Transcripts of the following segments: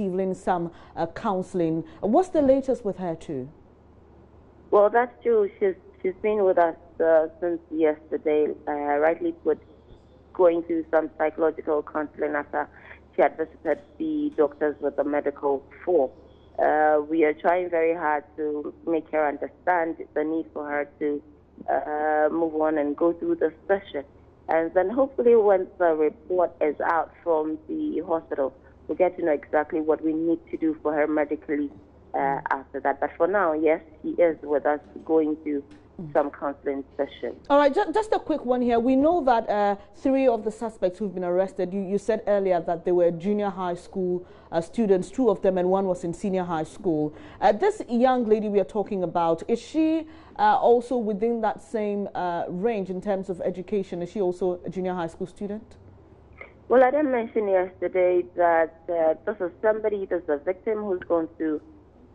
receiving some counseling. What's the latest with her too? Well, that's true. She's been with us since yesterday, rightly put, going through some psychological counseling after she had visited the doctors with a medical form. We are trying very hard to make her understand the need for her to move on and go through the session. And then hopefully once the report is out from the hospital, we'll get to know exactly what we need to do for her medically after that. But for now, yes, she is with us going to some counseling session. All right, just a quick one here. We know that 3 of the suspects who've been arrested, you said earlier that they were junior high school students, 2 of them, and 1 was in senior high school. This young lady we are talking about, is she also within that same range in terms of education? Is she also a junior high school student? Well, I did mention yesterday that this is a victim who's gone through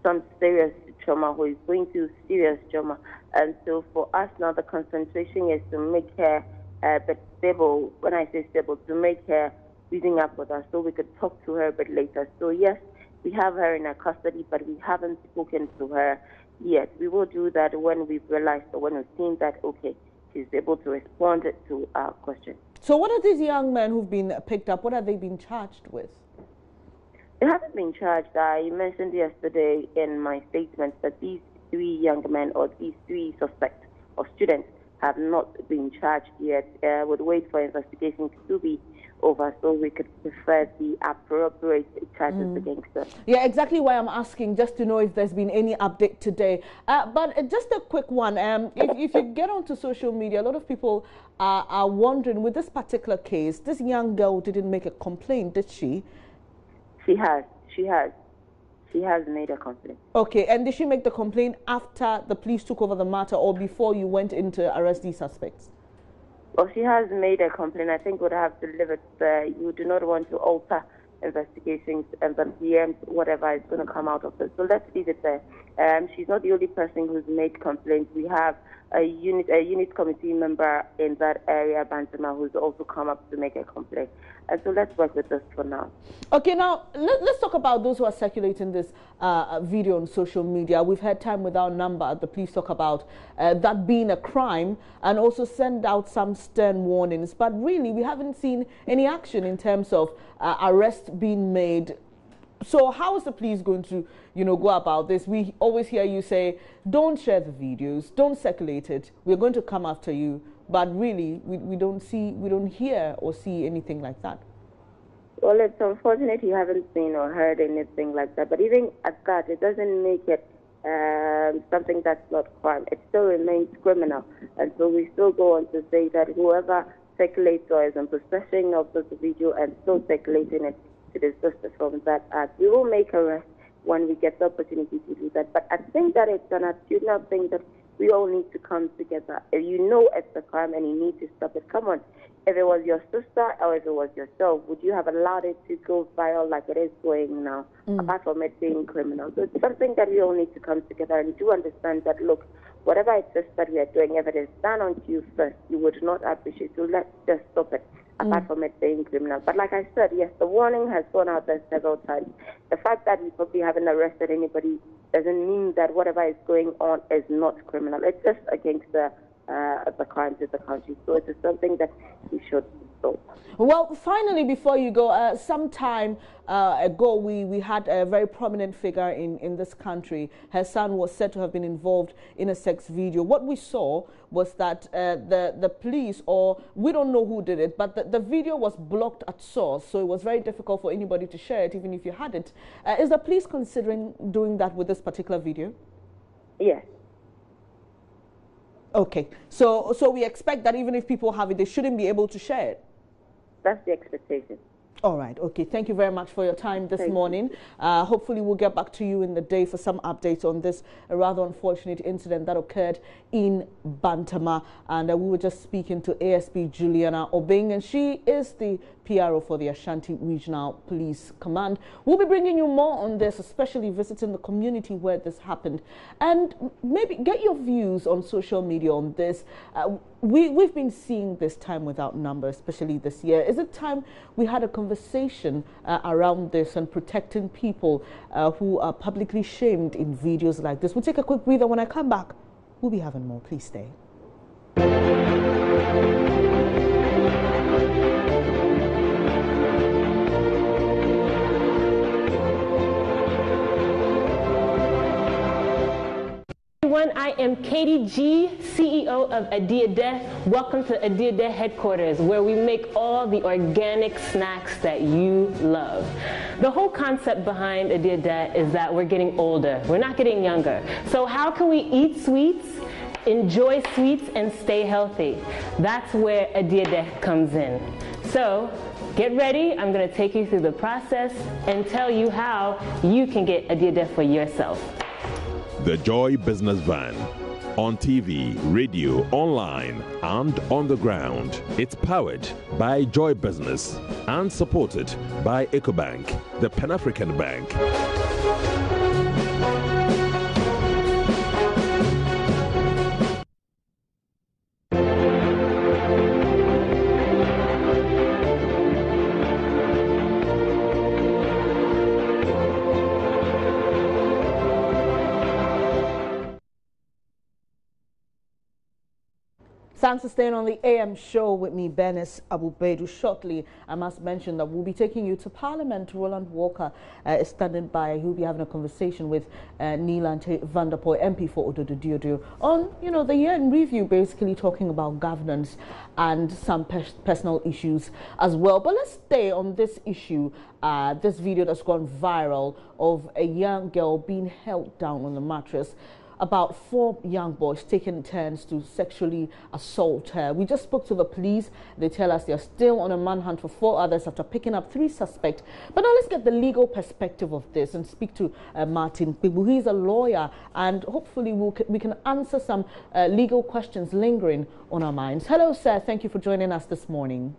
some serious trauma, who is going through serious trauma. And so for us now, the concentration is to make her a bit stable. When I say stable, to make her reading up with us so we could talk to her a bit later. So yes, we have her in our custody, but we haven't spoken to her yet. We will do that when we've realized or when we've seen that, okay, she's able to respond to our question. So what are these young men who've been picked up, what are they being charged with? They haven't been charged. I mentioned yesterday in my statement that these 3 young men or these 3 suspects or students have not been charged yet. Would wait for investigations to be over so we could prefer the appropriate charges against them. Yeah, exactly why I'm asking, just to know if there's been any update today. But just a quick one. If you get onto social media, a lot of people are wondering, with this particular case, this young girl didn't make a complaint, did she? She has made a complaint. Okay, and did she make the complaint after the police took over the matter or before you went in to arrest these suspects? Well, she has made a complaint. I think we'd have to leave it there. You do not want to alter investigations and then preempt whatever is going to come out of it. So let's leave it there. She's not the only person who's made complaints. We have a unit committee member in that area, Bantama, who's also come up to make a complaint. And so let's work with this for now. Okay, now let's talk about those who are circulating this video on social media. We've had Time Without Number, the police talk about that being a crime and also send out some stern warnings. But really, we haven't seen any action in terms of arrests being made. So how is the police going to, go about this? We always hear you say, don't share the videos, don't circulate it. We're going to come after you. But really, we don't hear or see anything like that. Well, it's unfortunate you haven't seen or heard anything like that. But even at that, it doesn't make it something that's not crime. It still remains criminal. And so we still go on to say that whoever circulates or is in possession of this video and still circulating it, it is justice from that act. We will make arrests when we get the opportunity to do that. But I think that it's an attitudinal thing that we all need to come together. If you know it's a crime and you need to stop it, come on. If it was your sister or if it was yourself, would you have allowed it to go viral like it is going now, apart from it being criminal? So it's something that we all need to come together and do understand that, look, whatever it is that we are doing, if it is done on you first, you would not appreciate it. So let's just stop it, apart from it being criminal. But like I said, yes, the warning has gone out there several times. The fact that we probably haven't arrested anybody doesn't mean that whatever is going on is not criminal. It's just against the crimes in the country. So it is something that we should stop. Well, finally, before you go, some time ago, we had a very prominent figure in this country. Her son was said to have been involved in a sex video. What we saw was that the police, or we don't know who did it, but the video was blocked at source, so it was very difficult for anybody to share it, even if you had it. Is the police considering doing that with this particular video? Yes. Okay, so we expect that even if people have it, they shouldn't be able to share it. That's the expectation. All right. Okay. Thank you very much for your time this morning. Hopefully, we'll get back to you in the day for some updates on this rather unfortunate incident that occurred in Bantama. And we were just speaking to ASP Juliana Obeng, and she is the PRO for the Ashanti Regional Police Command. We'll be bringing you more on this, especially visiting the community where this happened, and maybe get your views on social media on this. We've been seeing this time without number, especially this year. Is it time we had a conversation around this and protecting people who are publicly shamed in videos like this? We'll take a quick breather. When I come back, we'll be having more. Please stay. I am Katie G, CEO of Adiade. Welcome to Adiade headquarters, where we make all the organic snacks that you love. The whole concept behind Adiade is that we're getting older. We're not getting younger. So how can we eat sweets, enjoy sweets, and stay healthy? That's where Adiade comes in. So get ready. I'm going to take you through the process and tell you how you can get Adiade for yourself. The Joy Business Van. On TV, radio, online, and on the ground. It's powered by Joy Business and supported by EcoBank, the Pan-African Bank. Thanks for staying on the AM show with me, Benis Abubedu. Shortly, I must mention that we'll be taking you to Parliament. Roland Walker is standing by. He'll be having a conversation with Neelante Vanderpoy, MP for Ododo Diodio, on, the year in review, basically talking about governance and some personal issues as well. But let's stay on this issue, this video that's gone viral of a young girl being held down on the mattress. About 4 young boys taking turns to sexually assault her. We just spoke to the police. They tell us they're still on a manhunt for 4 others after picking up 3 suspects. But now let's get the legal perspective of this and speak to Martin Pibu. He's a lawyer, and hopefully we can answer some legal questions lingering on our minds. Hello, sir. Thank you for joining us this morning.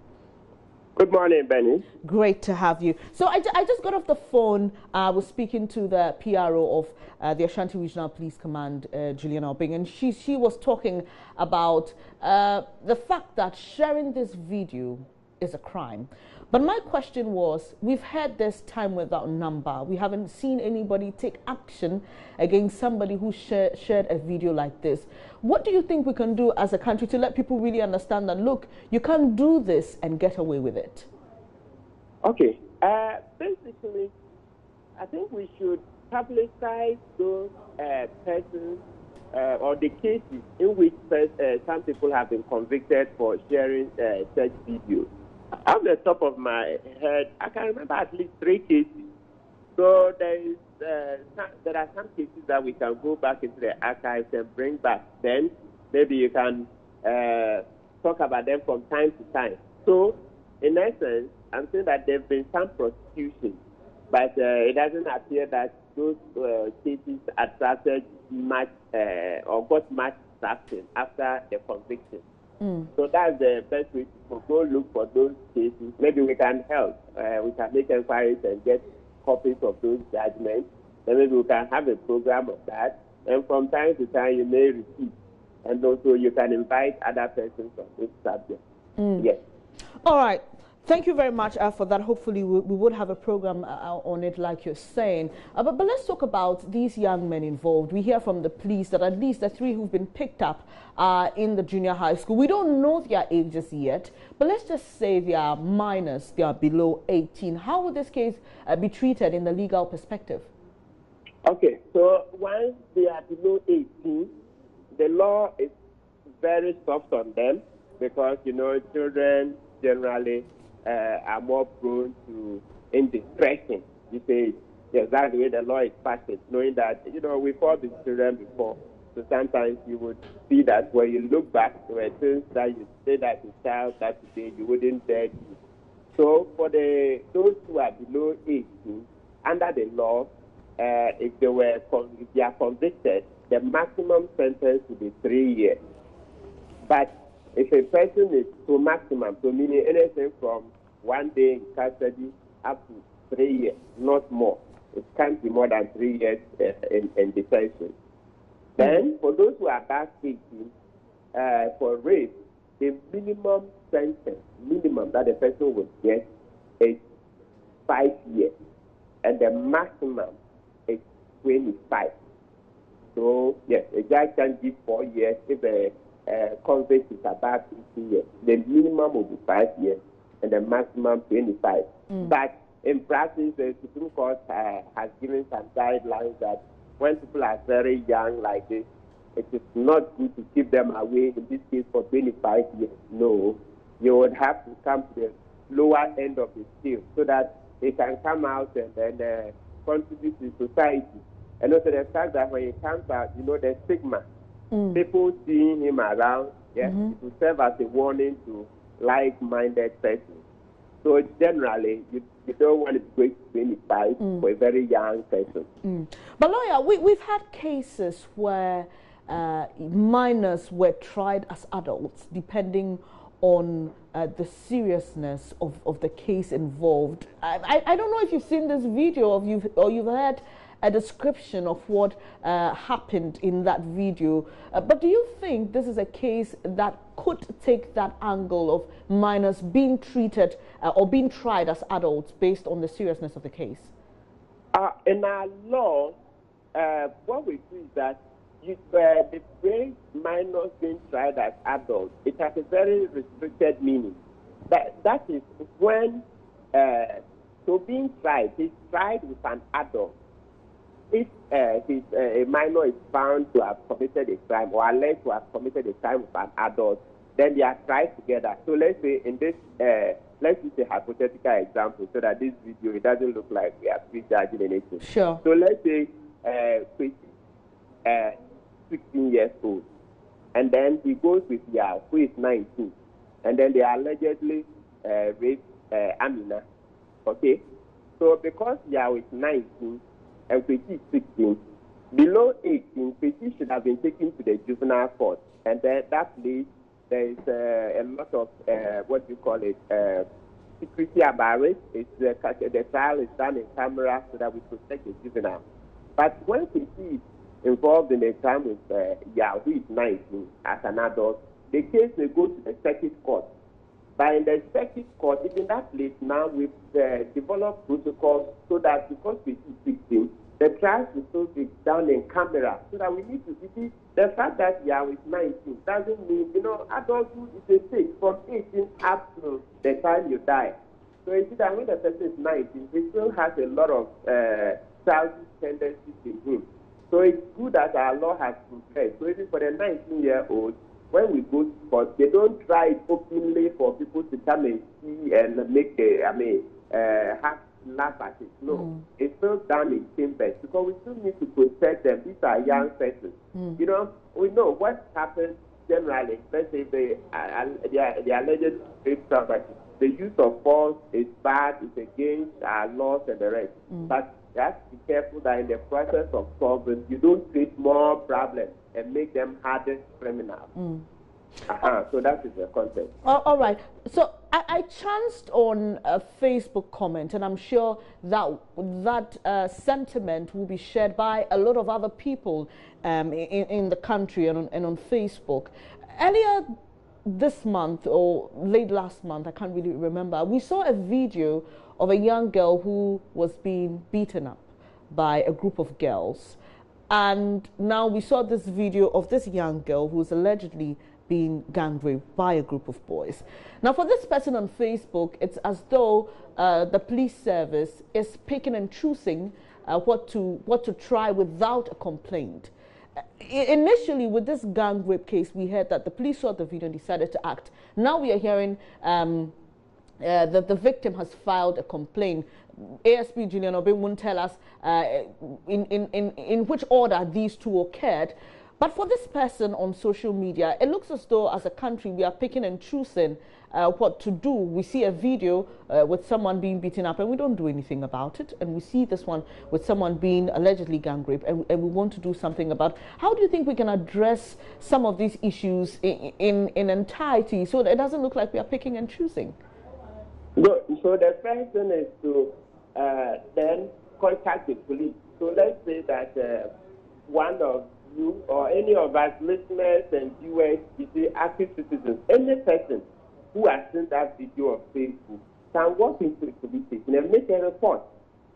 Good morning, Benny. Great to have you. So I just got off the phone. I was speaking to the PRO of the Ashanti Regional Police Command, Julian Obing, and she was talking about the fact that sharing this video is a crime. But my question was, we've had this time without number. We haven't seen anybody take action against somebody who shared a video like this. What do you think we can do as a country to let people really understand that, look, you can't do this and get away with it? Okay. Basically, I think we should publicize those persons or the cases in which some people have been convicted for sharing such videos. Off the top of my head, I can remember at least 3 cases. So there are some cases that we can go back into the archives and bring back. Then maybe you can talk about them from time to time. So in essence, I'm saying that there have been some prosecutions, but it doesn't appear that those cases attracted much or got much traction after the conviction. So that's the best way to go look for those cases. Maybe we can help. We can make inquiries and get copies of those judgments. Then maybe we can have a program of that. And from time to time, you may repeat. And also you can invite other persons on this subject. Yes. All right. Thank you very much for that. Hopefully we would have a program on it like you're saying. But let's talk about these young men involved. We hear from the police that at least the 3 who've been picked up in the junior high school. We don't know their ages yet, but let's just say they are minors, they are below 18. How would this case be treated in the legal perspective? Okay, so once they are below 18, the law is very soft on them because, children generally are more prone to indiscretion. You say, yes, that's the way the law is passed, knowing that, we've all been children before. So sometimes you would see that when you look back, there were things that you said as a child that today you wouldn't dare do. So for those who are below 18, under the law, if they are convicted, the maximum sentence will be 3 years. But if a person is to maximum, so meaning anything from 1 day in custody up to 3 years, not more. It can't be more than 3 years in detention. Then, for those who are above 18, for rape, the minimum sentence, that the person would get is 5 years, and the maximum is 25. So, yes, a judge can give 4 years if a convict is above 18 years. The minimum will be 5 years, and the maximum 25. But in practice, the Supreme Court has given some guidelines that when people are very young like this, it is not good to keep them away, in this case, for 25 years. No, you would have to come to the lower end of the scale so that they can come out and then contribute to society. And also the fact that when he comes out, the stigma, people seeing him around, it will serve as a warning to like-minded persons. So generally, you don't want to go to 25 for a very young person. But lawyer, we've had cases where minors were tried as adults, depending on the seriousness of the case involved. I don't know if you've seen this video or you've heard a description of what happened in that video. But do you think this is a case that could take that angle of minors being treated or being tried as adults based on the seriousness of the case? In our law, what we do is that the phrase minors being tried as adults, it has a very restricted meaning. That is when, so being tried, he's tried with an adult. If a minor is found to have committed a crime or alleged to have committed a crime with an adult, then they are tried together. So let's say in this, let's use a hypothetical example so that this video, it doesn't look like we are prejudging anything. Sure. So let's say 16 years old, and then he goes with Yao, who is 19, and then they allegedly raped Amina. Okay? So because Yao is 19, and Kwesi is 16, below 18, Kwesi should have been taken to the juvenile court. And then that place, there is a lot of, security about it. The trial is done in camera so that we protect the juvenile. But when Kwesi is involved in a crime with Yao, who is 19, as an adult, the case may go to the circuit court. But in the circuit court, in that place now, we've developed protocols so that because we is 16, the trial will still be done in camera. So that we need to see the fact that Yao is 19 doesn't mean, adulthood is a stage from 18 up to the time you die. So you see that when the person is 19, he still has a lot of childish tendencies in him. So it's good that our law has progressed. So even for the 19-year-old, when we go to court, they don't try it openly for people to come and see and make laugh at it. No, it's still done in chambers because we still need to protect them. These are young persons. We know what happens generally. Let's say the alleged rape somebody. The use of force is bad. It's against our laws and the rest. But you have to be careful that in the process of solving, you don't create more problems and make them hardened criminals. So that is the context. All right. So I chanced on a Facebook comment, and I'm sure that sentiment will be shared by a lot of other people in the country and on Facebook. Earlier this month or late last month, I can't really remember, we saw a video of a young girl who was being beaten up by a group of girls. And now we saw this video of this young girl who's allegedly being gang raped by a group of boys. Now, for this person on Facebook, it's as though the police service is picking and choosing what to try without a complaint. Initially, with this gang rape case, we heard that the police saw the video and decided to act. Now we are hearing that the victim has filed a complaint. ASP Julian Obin won't tell us in which order these two occurred. But for this person on social media, it looks as though as a country we are picking and choosing what to do. We see a video with someone being beaten up and we don't do anything about it. And we see this one with someone being allegedly gang raped and we want to do something about it. How do you think we can address some of these issues in entirety so that it doesn't look like we are picking and choosing? So the first thing is to then contact the police. So let's say that one of you or any of us listeners and viewers is the active citizens. Any person who has seen that video on Facebook can walk into the police station and make a report.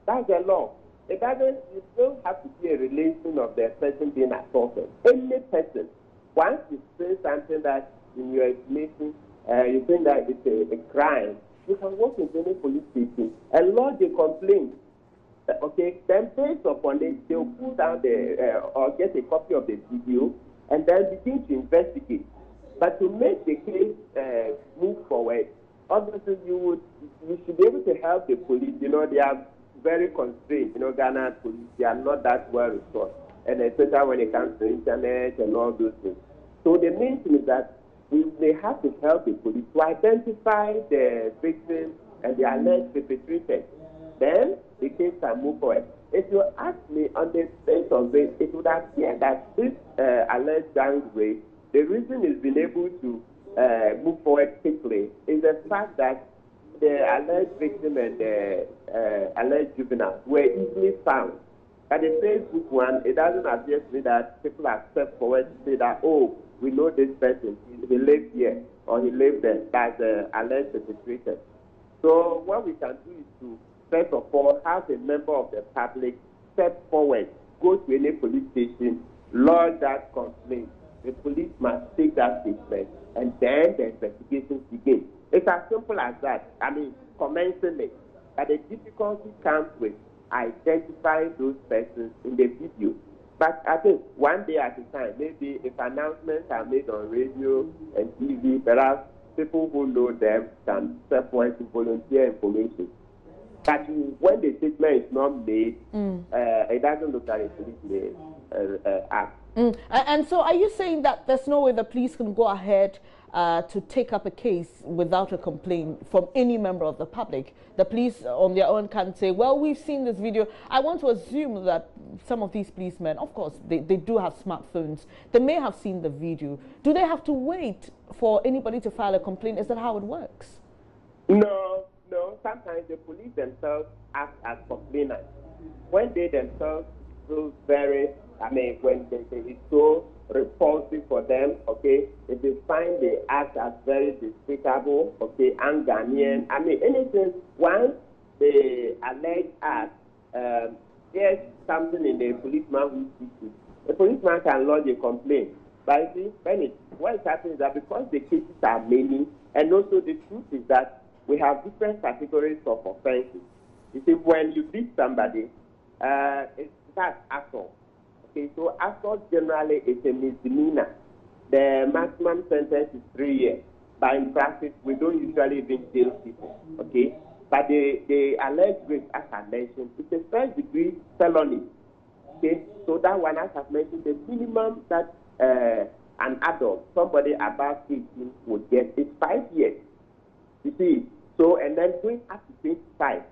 That's the law. It doesn't. You don't have to be a relation of the person being assaulted. Any person, once you say something that in your estimation you think that it's a crime, you can walk into any police station and lodge a complaint. Okay, then based upon it, they'll pull down or get a copy of the video and then begin to investigate. But to make the case move forward, obviously you should be able to help the police. You know, they are very constrained. You know, Ghana police, they are not that well resourced, and especially when it comes to internet and all those things. So the main thing is that they have to help the police to identify the victims and the alleged perpetrators. Then the case can move forward. If you ask me, on the face of it, it would appear that this alleged gang rape, the reason it's been able to move forward quickly is the fact that the alleged victim and the alleged juvenile were easily found. But the Facebook one, it doesn't appear to me that people have stepped forward to say that, oh, we know this person, he lived here or he lived there, that's the alleged perpetrator. So what we can do is to, first of all, have a member of the public step forward, go to any police station, lodge that complaint. The police must take that statement, and then the investigations begin. It's as simple as that. I mean, commencing it. But the difficulty comes with identifying those persons in the video. But I think one day at a time, maybe if announcements are made on radio and TV, perhaps people who know them can step forward to volunteer information. But when the statement is not made, it doesn't look like a police act. And so are you saying that there's no way the police can go ahead to take up a case without a complaint from any member of the public? The police on their own can say, well, we've seen this video. I want to assume that some of these policemen, of course, they do have smartphones. They may have seen the video. Do they have to wait for anybody to file a complaint? Is that how it works? No. Sometimes the police themselves act as complainants. When they themselves feel very, when it's so repulsive for them, okay, if they find the act as very despicable, okay, un-Ghanaian, anything, once the alleged act, there's something in the policeman who speaks to, the policeman can lodge a complaint. But you see, what is happening is that because the cases are many, and also the truth is that we have different categories of offenses. You see, when you beat somebody, that's assault. Okay, so assault generally is a misdemeanor. The maximum sentence is 3 years. But in practice, we don't usually even jail people. Okay, but the alleged rape, as I mentioned, it's a first-degree felony. Okay, so that one, as I've mentioned, the minimum that an adult, somebody above 18, would get is 5 years. You see, so and then going up to 25.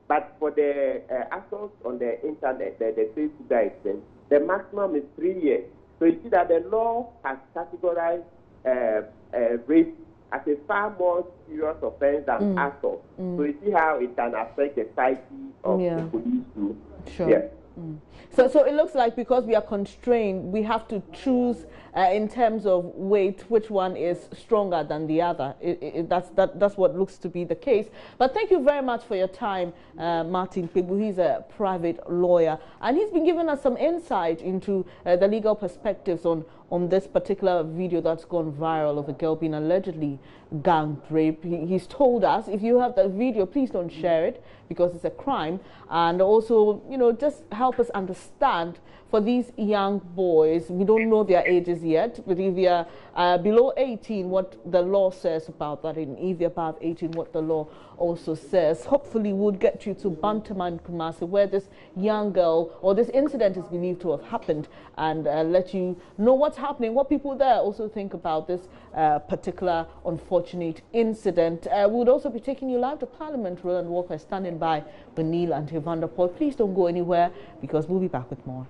But for the assault on the internet, the Facebook guide, the maximum is 3 years. So you see that the law has categorized rape as a far more serious offense than assault. So you see how it can affect the psyche of the police too. Sure. Yeah. So it looks like because we are constrained, we have to choose in terms of weight which one is stronger than the other. That's what looks to be the case. But thank you very much for your time, Martin Kpebu. He's a private lawyer, and he's been giving us some insight into the legal perspectives on this particular video that's gone viral of a girl being allegedly gang raped. He's told us, if you have the video, please don't share it because it's a crime, and also, just help us understand for these young boys. We don't know their ages yet, but if they are below 18, what the law says about that, and if they're above 18, what the law also says. Hopefully we'll get you to Bantama and Kumasi, where this young girl or this incident is believed to have happened, and let you know what's happening, what people there also think about this particular unfortunate incident. We would also be taking you live to Parliament. Roland Walker is standing by with Neil and Evander Paul. Please don't go anywhere because we'll be back with more.